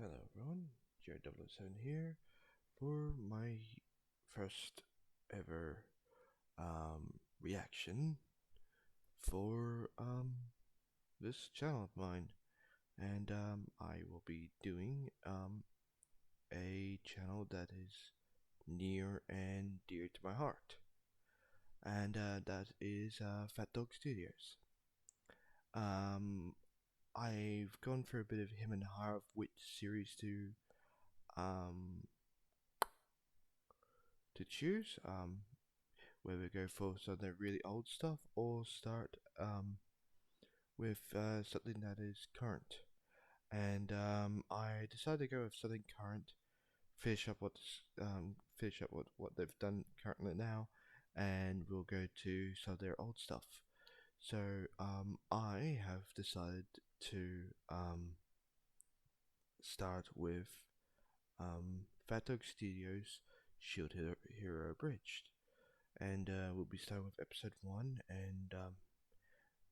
Hello everyone, Jared007 here for my first ever reaction for this channel of mine, and I will be doing a channel that is near and dear to my heart, and that is Fat Dog Studios. I've gone for a bit of him and her of which series um to choose, whether we go for some of the really old stuff or start with something that is current. And I decided to go with something current, finish up what they've done currently now, and we'll go to some of their old stuff. So I have decided to start with Fat Dog Studios' Shield Hero Abridged, and we'll be starting with episode 1, and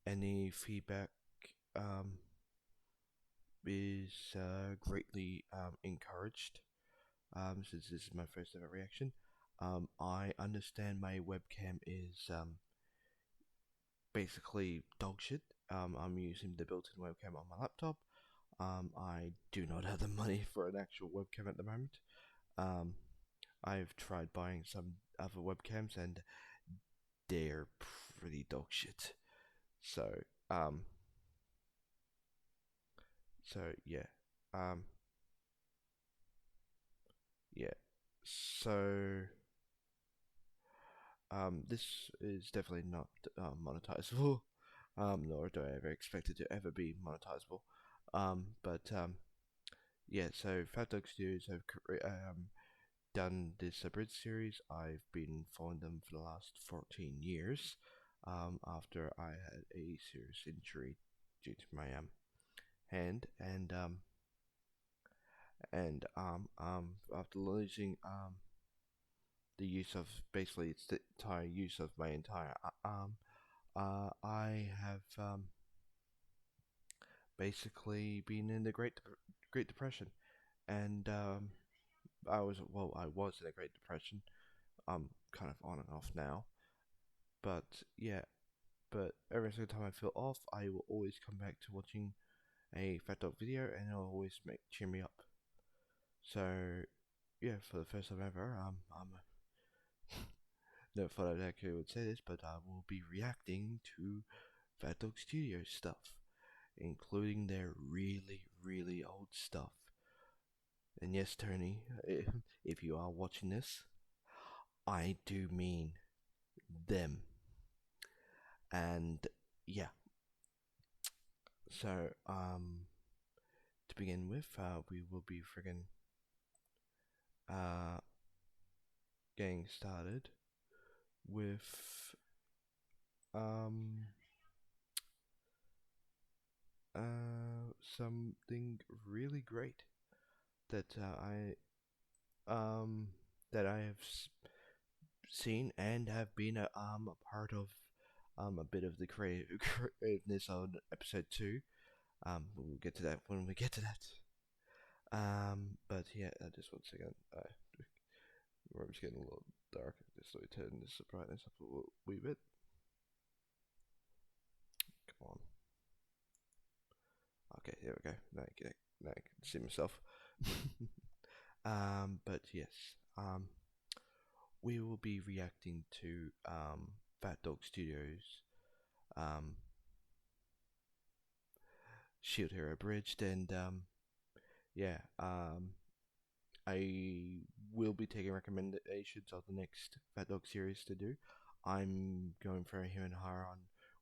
any feedback um, is greatly encouraged, since this is my first ever reaction. I understand my webcam is basically dog shit. I'm using the built-in webcam on my laptop. I do not have the money for an actual webcam at the moment. I've tried buying some other webcams and they're pretty dog shit. So, um, so yeah, um, yeah. So, this is definitely not monetizable. Nor do I ever expect it to ever be monetizable. But yeah. So, Fat Dog Studios have done this Abridged series. I've been following them for the last 14 years. After I had a serious injury due to my hand, and after losing the use of basically it's the entire use of my entire I have basically been in the Great Depression, and I was in a Great Depression. I'm kind of on and off now, but yeah. But every single time I feel off, I will always come back to watching a Fat Dog video, and it'll always cheer me up. So yeah, for the first time ever, never thought I actually would say this, but I will be reacting to Fat Dog Studios stuff, including their really, really old stuff. And yes, Tony, if you are watching this, I do mean them. And yeah, so to begin with, we will be friggin' uh getting started with um something really great that um I have seen and have been a part of a bit of the creativeness on episode 2. We'll get to that when we get to that. But yeah, just one second. The room's getting a little dark. Just let me turn this brightness up a wee bit. Come on. Okay, there we go. Now I can see myself. But yes. We will be reacting to Fat Dog Studios Shield Hero Abridged, and yeah, I will be taking recommendations of the next Fat Dog series to do. I'm going for a him and her on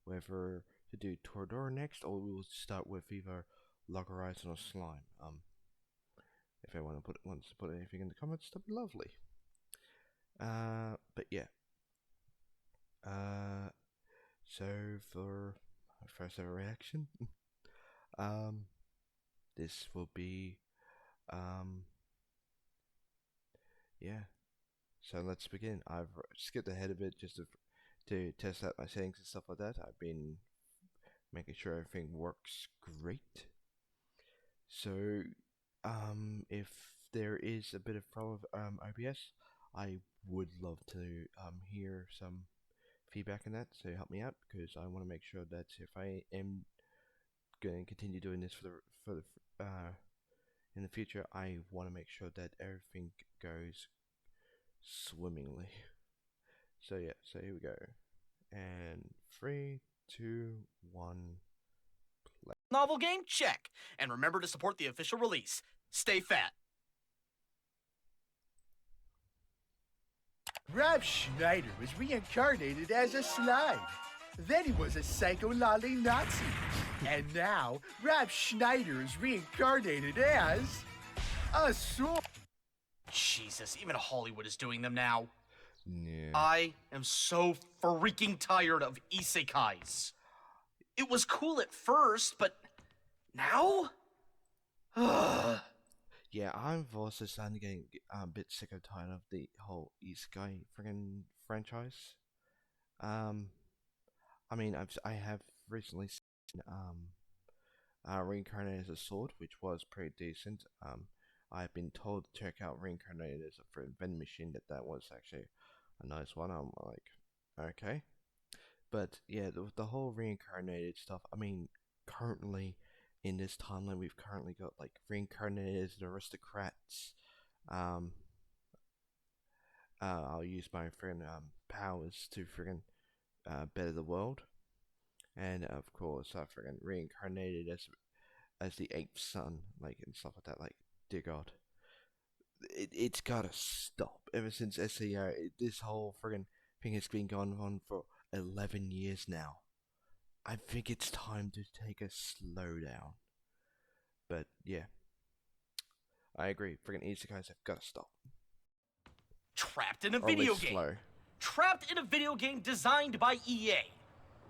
whether to do Toradora next, or we will start with either Logarize or Slime. If anyone wants to put anything in the comments, that'd be lovely. But yeah. So for my first ever reaction, this will be, yeah. So let's begin. I've skipped ahead a bit just to test out my settings and stuff like that. I've been making sure everything works great. So if there is a bit of problem with OBS, I would love to hear some feedback on that, so help me out, because I want to make sure that if I am going to continue doing this for the in the future, I want to make sure that everything goes swimmingly. So yeah, so here we go, and 3, 2, 1. Novel game? Check. And remember to support the official release. Stay fat. Rob Schneider was reincarnated as a slime. Then he was a psycho-lolly Nazi. And now, Rob Schneider is reincarnated as a sword. Jesus, even Hollywood is doing them now. Yeah. I am so freaking tired of isekais. It was cool at first, but now? Yeah, I'm also starting to get a bit sick and tired of the whole isekai friggin' franchise. I mean, I have recently seen Reincarnated as a Sword, which was pretty decent. I've been told to check out Reincarnated as a Vending Machine, that was actually a nice one. I'm like, okay. But yeah, the whole Reincarnated stuff, I mean, currently in this timeline, we've currently got like Reincarnated as the Aristocrats. I'll use my friggin' powers to friggin' better the world. And of course, I friggin' Reincarnated as the eighth son, like, and stuff like that. Like, dear God, it's gotta stop. Ever since SEO, this whole friggin' thing has been going on for 11 years now. I think it's time to take a slow down. But yeah, I agree. Friggin' isekais have gotta stop. Trapped in a video game. Slow. Trapped in a video game designed by EA.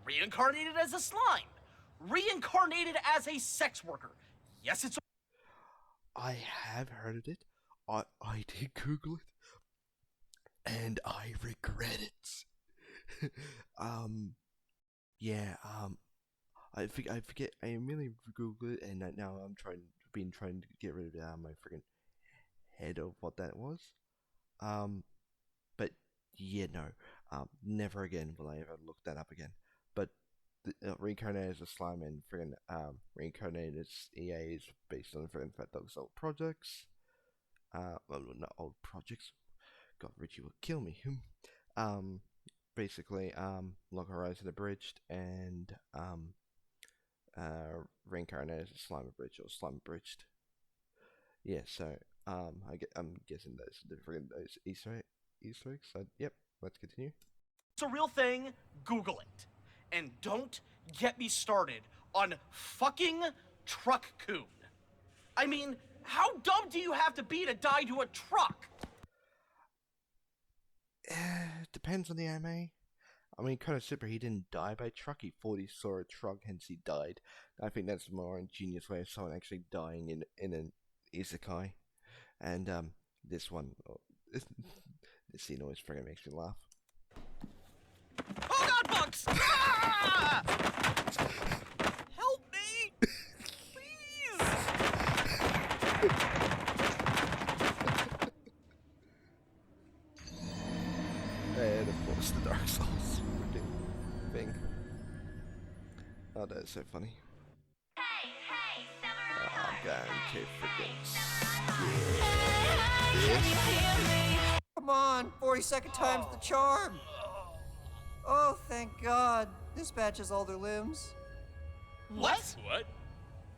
Reincarnated as a slime. Reincarnated as a sex worker. Yes, it's. I have heard of it. I did Google it, and I regret it. Yeah. I forget. I immediately Googled it, and now I'm trying to get rid of it out of my freaking head of what that was. But yeah, no. Never again will I ever look that up again. But Reincarnated as a slime and friggin' Reincarnated as EA is based on friggin' Fat Dog's old projects. Well, not old projects. God, Richie will kill me. Basically, Log Horizon Abridged and Reincarnated as a Slime Abridged or Slime Abridged. Yeah, so I'm guessing those Easter eggs. So yep, let's continue. It's a real thing. Google it. And don't get me started on fucking Truck-kun. I mean, how dumb do you have to be to die to a truck? Depends on the anime. I mean, Konosuba, he didn't die by a truck. He thought he saw a truck, hence he died. I think that's a more ingenious way of someone actually dying in an isekai. And this one, this scene always friggin' makes me laugh. Oh God, bugs! Ah! Help me, please! And of course, the Dark Souls thing. Oh, that's so funny. Hey, I'm going to freaking Come on, 42nd time's the charm. Oh, thank God. This batch has all their limbs. What?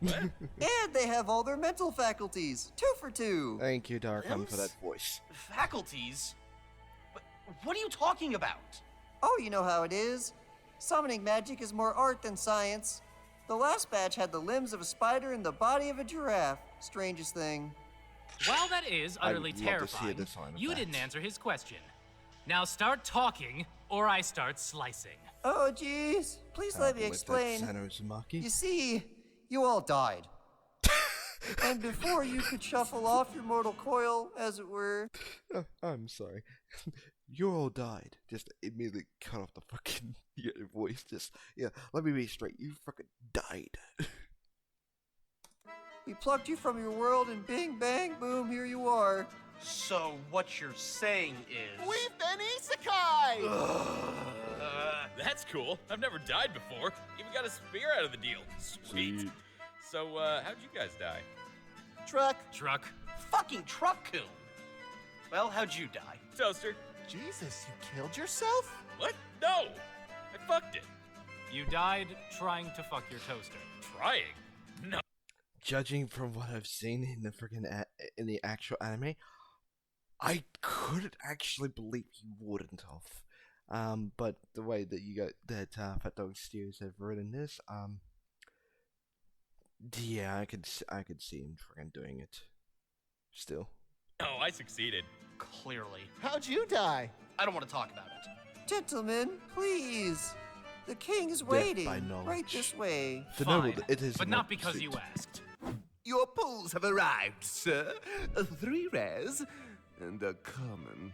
And they have all their mental faculties. 2 for 2. Thank you, Darkon, for Limbs? that voice. Faculties? But what are you talking about? Oh, you know how it is. Summoning magic is more art than science. The last batch had the limbs of a spider and the body of a giraffe. Strangest thing. While that is utterly I'd love to see a terrifying, design of you that. didn't answer his question. Now start talking, or I start slicing. Oh, jeez. Please let me With that explain. Sano Uzumaki. You see, you all died. And before you could shuffle off your mortal coil, as it were, Oh, I'm sorry. You all died. Just immediately cut off the fucking your voice. Just, yeah, let me be straight. You fucking died. We plucked you from your world and bing, bang, boom, here you are. So what you're saying is... We've been isekai! That's cool. I've never died before. Even got a spear out of the deal. Sweet. So, how'd you guys die? Truck. Truck. Fucking truck coon. Well, how'd you die? Toaster. Jesus, you killed yourself? What? No! I fucked it. You died trying to fuck your toaster. Trying? No. Judging from what I've seen in the in the actual anime, I couldn't actually believe he wouldn't have. But the way that Fat Dog Steers have written this, yeah, I could see him freaking doing it. Still. Oh, I succeeded. Clearly. How'd you die? I don't want to talk about it. Gentlemen, please. The king is waiting. by knowledge. Right this way. The Fine, noble, it is but not because pursuit. you asked. Your pulls have arrived, sir. 3 rares and a common.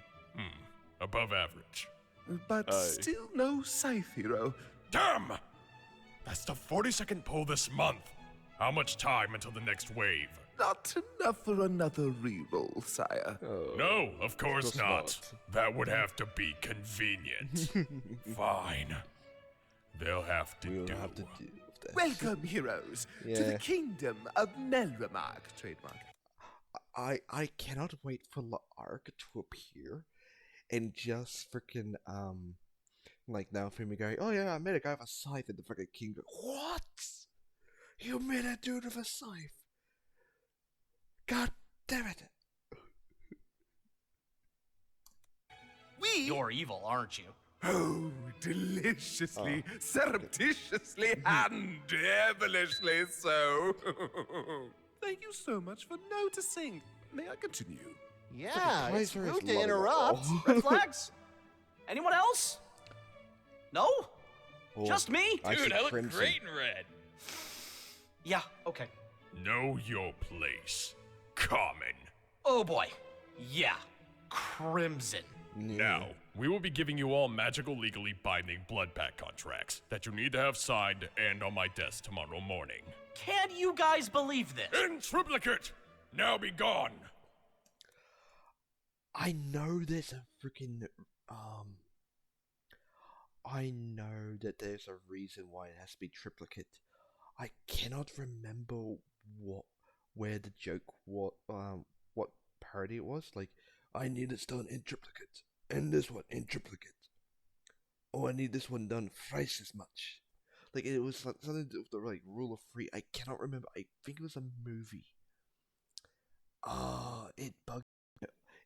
Above average. But still no scythe hero. Damn! That's the 42nd pull this month. How much time until the next wave? Not enough for another reroll, sire. No, of course not. That would have to be convenient. Fine. They'll have to We'll do. have to deal with that. Welcome, heroes, to Yeah. the kingdom of Melremark. Trademark. I cannot wait for L'ark to appear and just freaking like now Fumi going, oh yeah, I met a guy with a scythe, and the freaking king goes, what? You met a dude with a scythe? God damn it! You're evil, aren't you? Oh, deliciously, surreptitiously, and devilishly so. Thank you so much for noticing. May I continue? Yeah, it's Kaiser is rude to low. interrupt. Red flags? Anyone else? No? Oh, Just me? I see Dude, I look crimson. great in red. Yeah, okay. Know your place. Common. Oh boy. Yeah. Crimson. Yeah. Now, we will be giving you all magical legally binding blood pact contracts that you need to have signed and on my desk tomorrow morning. Can you guys believe this? In triplicate! Now be gone! I know there's a freaking I know that there's a reason why it has to be triplicate. I cannot remember where the joke what parody it was. Like, I need this done in triplicate, and this one in triplicate. Oh, I need this one done thrice as much. Like, it was like something to do with the like rule of 3. I cannot remember. I think it was a movie. It bugs.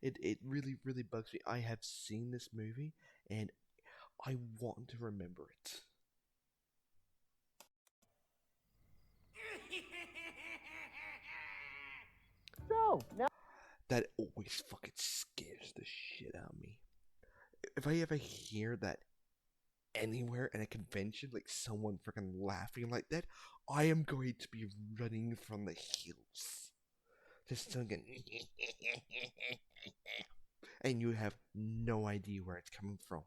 It really bugs me. I have seen this movie and I want to remember it. So, now That always fucking scares the shit out of me. If I ever hear that anywhere at a convention, like someone freaking laughing like that, I am going to be running from the hills. Just thinking, and you have no idea where it's coming from.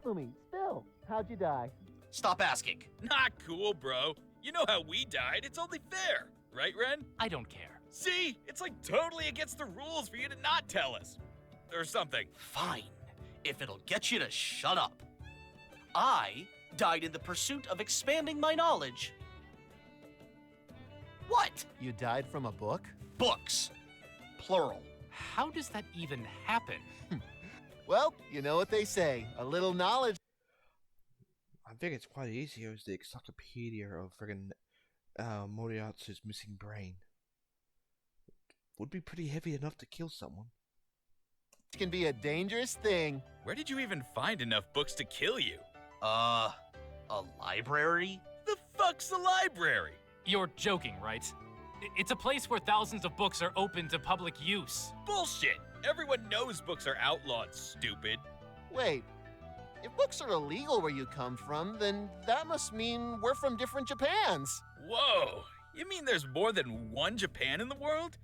Fumi, still, how'd you die? Stop asking. Not cool, bro. You know how we died. It's only fair. Right, Ren? I don't care. See? It's like totally against the rules for you to not tell us. Or something. Fine. If it'll get you to shut up. I died in the pursuit of expanding my knowledge. What? You died from a book? Books. Plural. How does that even happen? Well, you know what they say. A little knowledge. I think it's quite easy. It was the encyclopedia of friggin' Moriarty's missing brain. Would be pretty heavy enough to kill someone. Can be a dangerous thing. Where did you even find enough books to kill you? A library? The fuck's a library? You're joking, right? It's a place where thousands of books are open to public use. Bullshit! Everyone knows books are outlawed, stupid. Wait, if books are illegal where you come from, then that must mean we're from different Japans. Whoa! You mean there's more than one Japan in the world?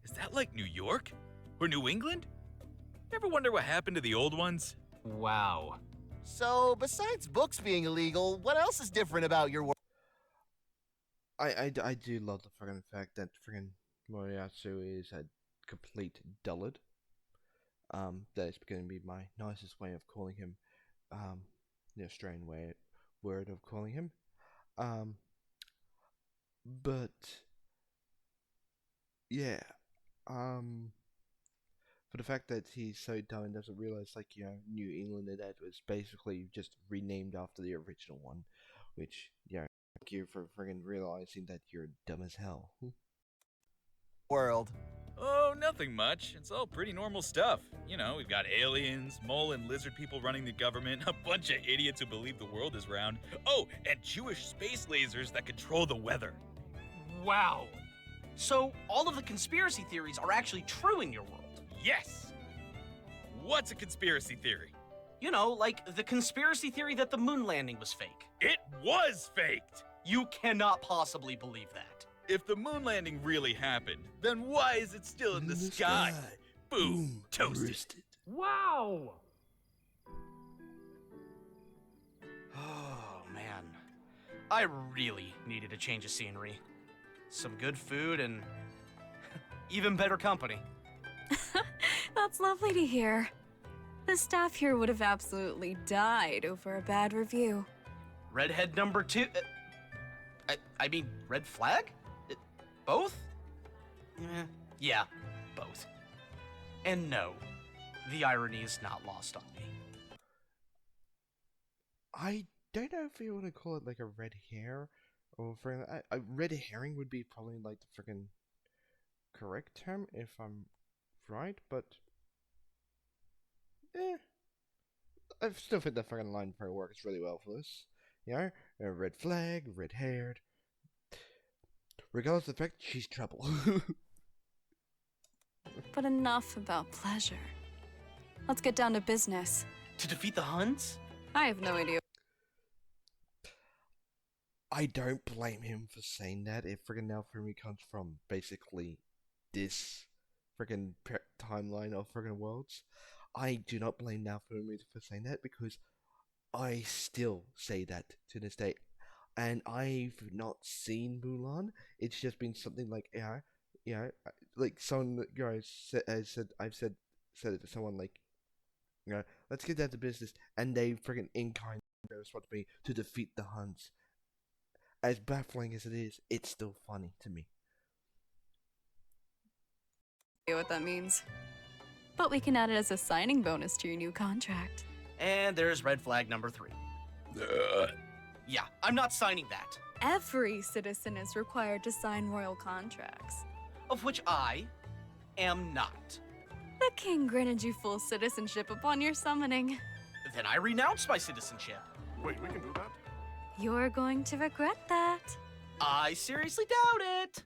Is that like New York? Or New England? Ever wonder what happened to the old ones? Wow. So, besides books being illegal, what else is different about your world? I do love the fucking fact that fucking Moriyasu is a complete dullard. That is going to be my nicest way of calling him. The Australian word of calling him. But yeah, for the fact that he's so dumb and doesn't realize, like, New England and that was basically just renamed after the original one, which, thank you for friggin' realizing that you're dumb as hell. World. Oh, nothing much. It's all pretty normal stuff. You know, we've got aliens, mole and lizard people running the government, a bunch of idiots who believe the world is round. Oh, and Jewish space lasers that control the weather. Wow. So, all of the conspiracy theories are actually true in your world. Yes! What's a conspiracy theory? You know, like the conspiracy theory that the moon landing was fake. It was faked! You cannot possibly believe that. If the moon landing really happened, then why is it still in the sky? Boom, toasted. Wow. Oh, man. I really needed a change of scenery. Some good food and even better company. That's lovely to hear. The staff here would have absolutely died over a bad review. Redhead number 2. I mean, red flag? Both? Yeah, both. And no, the irony is not lost on me. I don't know if you want to call it like a red hair or a red herring would be probably like the freaking correct term if I'm right, but I still think the freaking line probably works really well for this. A red flag, red haired. Regardless of the fact, she's trouble. But enough about pleasure. Let's get down to business. To defeat the Huns? I have no idea. I don't blame him for saying that. If friggin' Naofumi comes from basically this friggin' timeline of friggin' worlds, I do not blame Naofumi for saying that because I still say that to this day. And I've not seen Mulan. It's just been something like like someone I've said it to someone like, let's get down to business, and they freaking in kind respond to me to defeat the Huns. As baffling as it is, it's still funny to me. What that means. But we can add it as a signing bonus to your new contract. And there's red flag number 3. Yeah, I'm not signing that. Every citizen is required to sign royal contracts. Of which I am not. The king granted you full citizenship upon your summoning. Then I renounce my citizenship. Wait, we can do that? You're going to regret that. I seriously doubt it.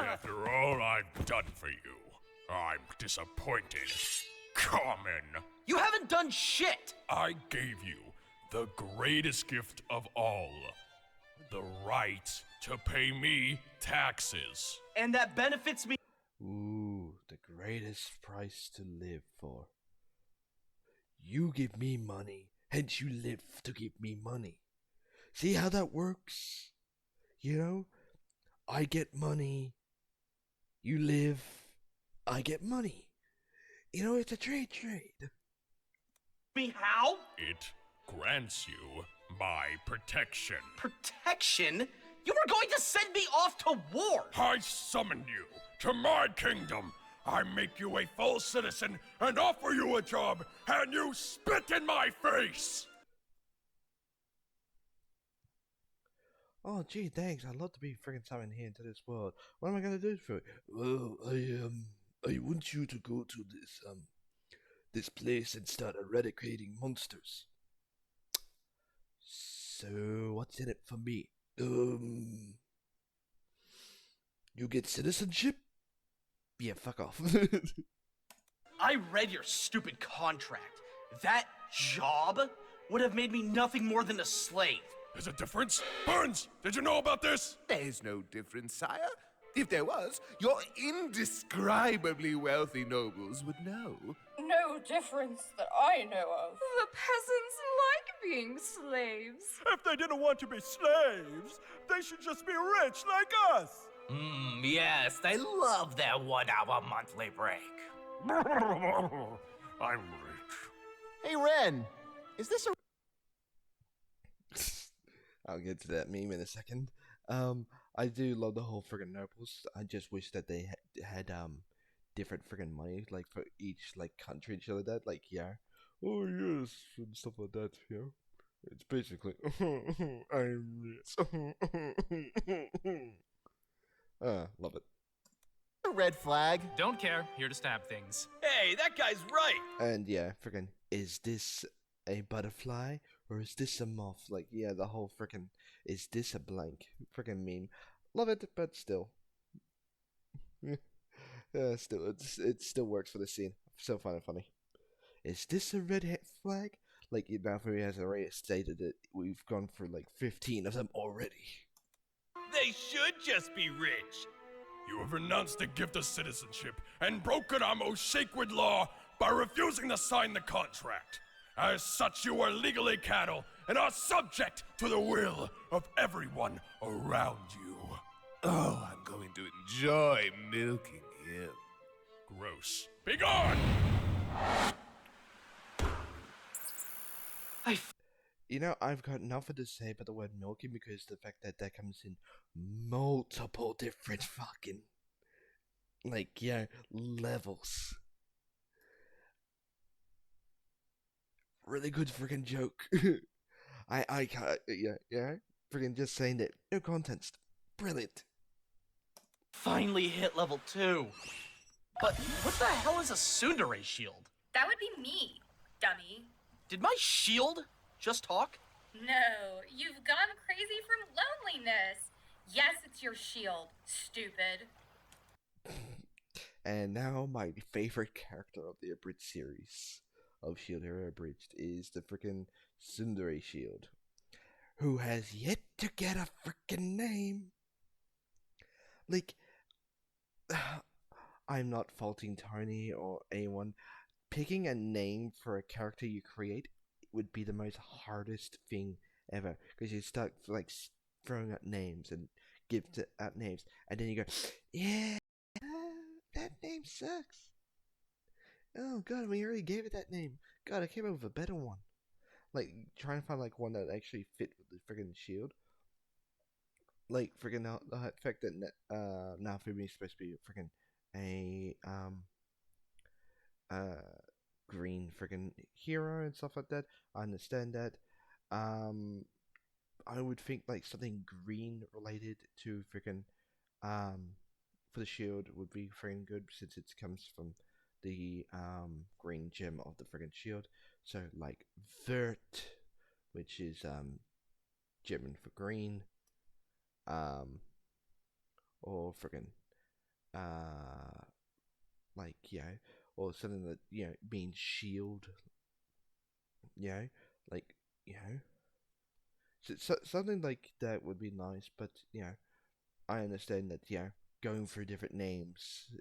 After all I've done for you, I'm disappointed. Common. You haven't done shit. I gave you the greatest gift of all. The right to pay me taxes. And that benefits me. Ooh, the greatest price to live for. You give me money, hence you live to give me money. See how that works? I get money, you live, I get money. It's a trade. Me how? It grants you my protection. Protection? You were going to send me off to war! I summoned you to my kingdom. I make you a full citizen and offer you a job, and you spit in my face! Oh, gee, thanks. I'd love to be friggin' summoned here into this world. What am I gonna do for it? Well, I want you to go to this place and start eradicating monsters. So, what's in it for me? You get citizenship? Yeah, fuck off. I read your stupid contract. That job would have made me nothing more than a slave. There's a difference? Burns, did you know about this? There's no difference, sire. If there was, your indescribably wealthy nobles would know. No difference that I know of. The peasants like being slaves. If they didn't want to be slaves, they they should just be rich like us. Yes, they love their 1 hour monthly break. I'm rich. Hey, Ren, is this a. I'll get to that meme in a second. I do love the whole friggin' nobles. I just wish that they had different friggin' money, like for each like country and shit like that. Like oh yes, and stuff like that. Yeah, it's basically I'm rich. Love it. A red flag? Don't care. Here to stab things. Hey, that guy's right! And yeah, friggin', is this a butterfly or is this a moth? Like, yeah, the whole friggin', is this a blank? Friggin' meme. Love it, but still. Still, it still works for the scene. So funny. Is this a red flag? Like, Nafu has already stated it. We've gone for like 15 of them already. They should just be rich! You have renounced the gift of citizenship and broken our most sacred law by refusing to sign the contract. As such, you are legally cattle and are subject to the will of everyone around you. Oh, I'm going to enjoy milking him. Gross. Be gone! You know, I've got nothing to say about the word milking because the fact that comes in multiple different fucking, like, levels. Really good freaking joke. I can't, freaking just saying that. No context. Brilliant. Finally hit level 2. But what the hell is a tsundere shield? That would be me, dummy. Did my shield just talk? No, you've gone crazy from loneliness. Yes, it's your shield, stupid. And now my favorite character of the Abridged series of Shield Hero Abridged is the freaking Tsundere Shield, who has yet to get a freaking name. Like, I'm not faulting Tony or anyone. Picking a name for a character you create would be the most hardest thing ever, because you start like throwing out names and give out names, and then you go, yeah, that name sucks. Oh god, we already gave it that name. God, I came up with a better one. Like, trying to find like one that actually fit with the friggin' shield. Like friggin' the fact that now for me is supposed to be friggin' a green friggin' hero and stuff like that. I understand that. I would think like something green related to friggin' for the shield would be friggin' good, since it comes from the green gem of the friggin' shield. So like Vert, which is German for green, or friggin' like, or something that, means shield, like, so something like that would be nice. But I understand that going through different names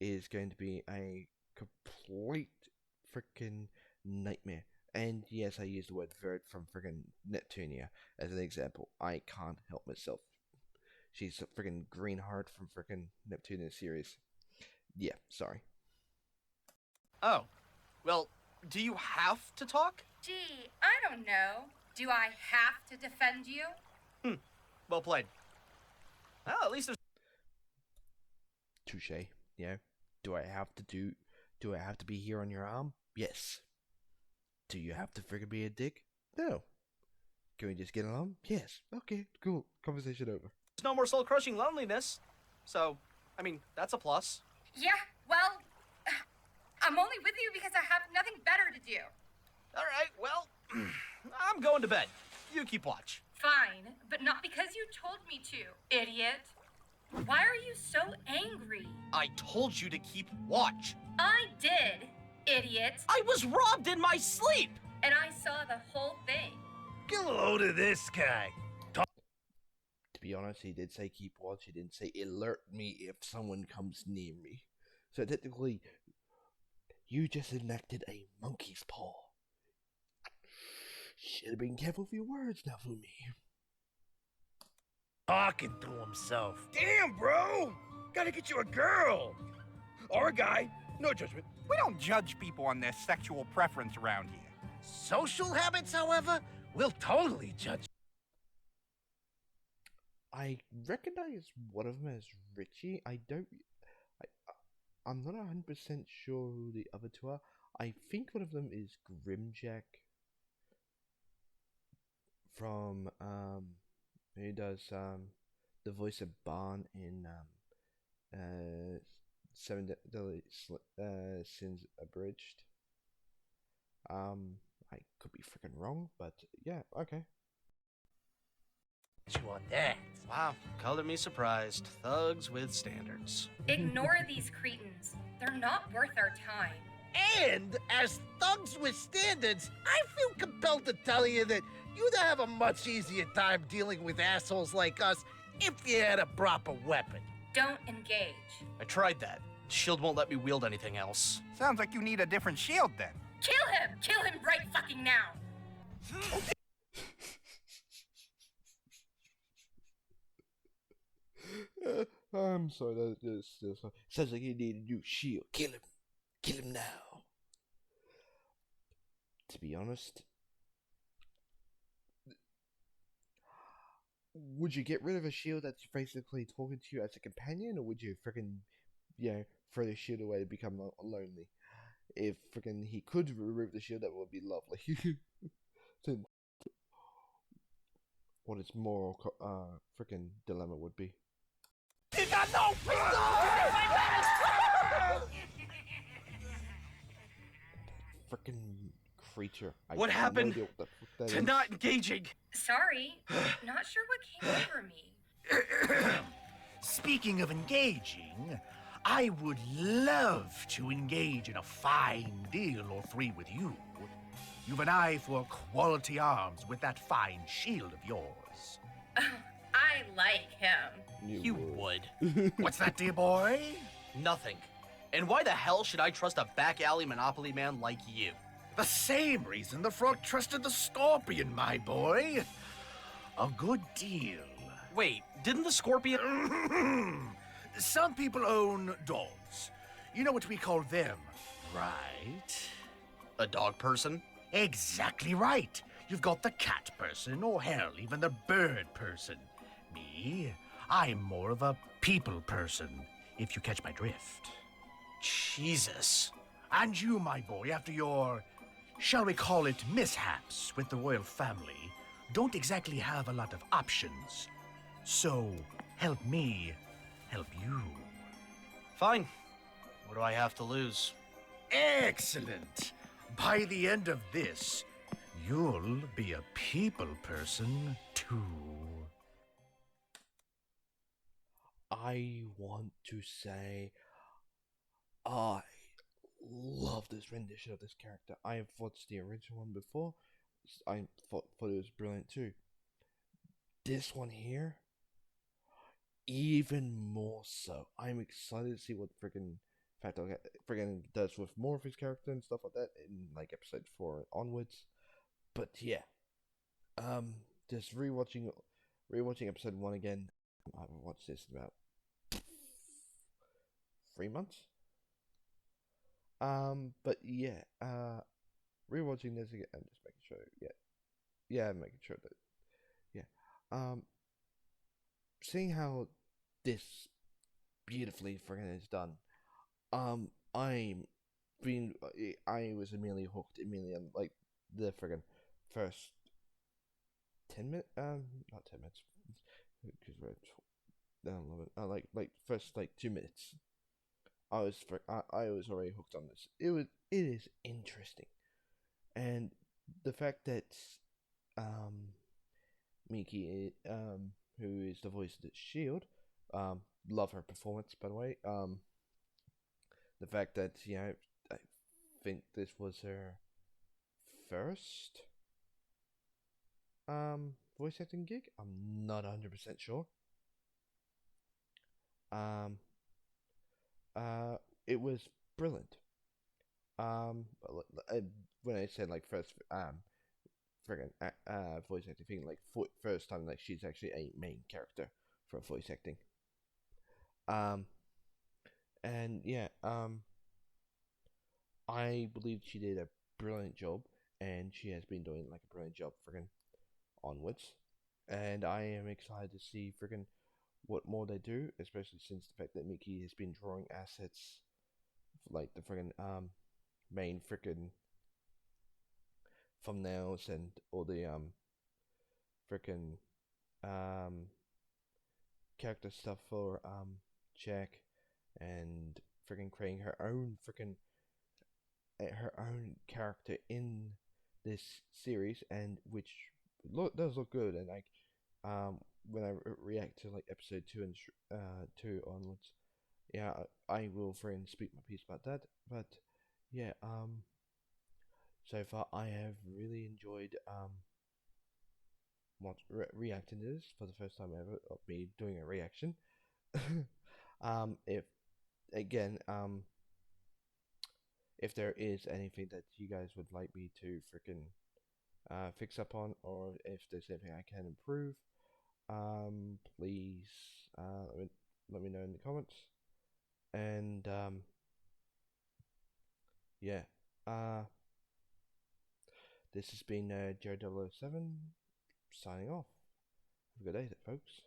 is going to be a complete freaking nightmare. And yes, I use the word Vert from friggin' Neptunia as an example. I can't help myself. She's a friggin' Greenheart from friggin' Neptunia series. Yeah, sorry. Oh, well, do you have to talk? Gee, I don't know. Do I have to defend you? Well played. Well, at least there's... Touche. Do I have to be here on your arm? Yes. Do you have to friggin' be a dick? No. Can we just get along? Yes. Okay, cool. Conversation over. There's no more soul-crushing loneliness. So, I mean, that's a plus. Yeah, well, I'm only with you because I have nothing better to do. All right, well, I'm going to bed. You keep watch. Fine, but not because you told me to, idiot. Why are you so angry? I told you to keep watch. I did, idiot. I was robbed in my sleep. And I saw the whole thing. Get a load of this guy. To be honest, he did say keep watch. He didn't say alert me if someone comes near me. So technically, you just enacted a monkey's paw. Should have been careful with your words now, Fumi. talking to himself. Damn, bro! Gotta get you a girl! Or a guy. No judgment. We don't judge people on their sexual preference around here. Social habits, however, we'll totally judge. I recognize one of them as Richie. I'm not 100% sure who the other two are. I think one of them is Grimjack from who does the voice of Barn in Seven Deadly Sins Abridged. I could be freaking wrong, but yeah, okay. You on that? Wow, color me surprised. Thugs with standards. Ignore these cretins. They're not worth our time. And as thugs with standards, I feel compelled to tell you that you'd have a much easier time dealing with assholes like us if you had a proper weapon. Don't engage. I tried that. Shield won't let me wield anything else. Sounds like you need a different shield then. Kill him! Kill him right fucking now! I'm sorry, that still sounds like you need a new shield. Kill him. Kill him now. To be honest, would you get rid of a shield that's basically talking to you as a companion, or would you freaking, throw the shield away to become lonely? If freaking he could remove the shield, that would be lovely. What his moral freaking dilemma would be. You got no Freaking creature. What happened to not engaging? Sorry. Not sure what came over me. Speaking of engaging, I would love to engage in a fine deal or three with you. You've an eye for quality arms with that fine shield of yours. I like him. You would. What's that, dear boy? Nothing. And why the hell should I trust a back alley Monopoly man like you? The same reason the frog trusted the scorpion, my boy. A good deal. Wait, didn't the scorpion... Some people own dogs. You know what we call them, right? A dog person? Exactly right. You've got the cat person, or hell, even the bird person. Me, I'm more of a people person, if you catch my drift. Jesus. And you, my boy, after your, shall we call it, mishaps with the royal family, don't exactly have a lot of options. So, help me help you. Fine. What do I have to lose? Excellent. By the end of this, you'll be a people person, too. I want to say I love this rendition of this character. I have watched the original one before. I thought it was brilliant too. This one here, even more so. I'm excited to see what friggin' Fat Dog friggin' does with more of his character and stuff like that in like episode 4 onwards. But yeah, just rewatching episode 1 again. I haven't watched this in about 3 months. But yeah, rewatching this again. I'm just making sure. I'm making sure that. Seeing how this beautifully friggin' is done. I was immediately hooked on like the friggin' first 10 minutes. Not 10 minutes, because we're like first like 2 minutes. I was already hooked on this. It is interesting, and the fact that Miki who is the voice of the Shield, love her performance, by the way. The fact that I think this was her first voice acting gig. I'm not 100% sure. It was brilliant. When I said like first friggin' voice acting thing, like first time like she's actually a main character. for voice acting. Um, and yeah, I believe she did a brilliant job, and she has been doing like a brilliant job friggin' onwards. And I am excited to see friggin' what more they do, especially since the fact that Mickey has been drawing assets like the friggin' main frickin' thumbnails and all the frickin' um character stuff for Jack, and frickin' creating her own character in this series, and which does look good. And like when I react to like episode 2 and 2 onwards, yeah, I will friggin' speak my piece about that. But yeah, so far I have really enjoyed reacting to this for the first time ever of me doing a reaction. If again, if there is anything that you guys would like me to freaking fix up on, or if there's anything I can improve, please let me know in the comments. And yeah, this has been Joe 007 signing off. Have a good day, folks.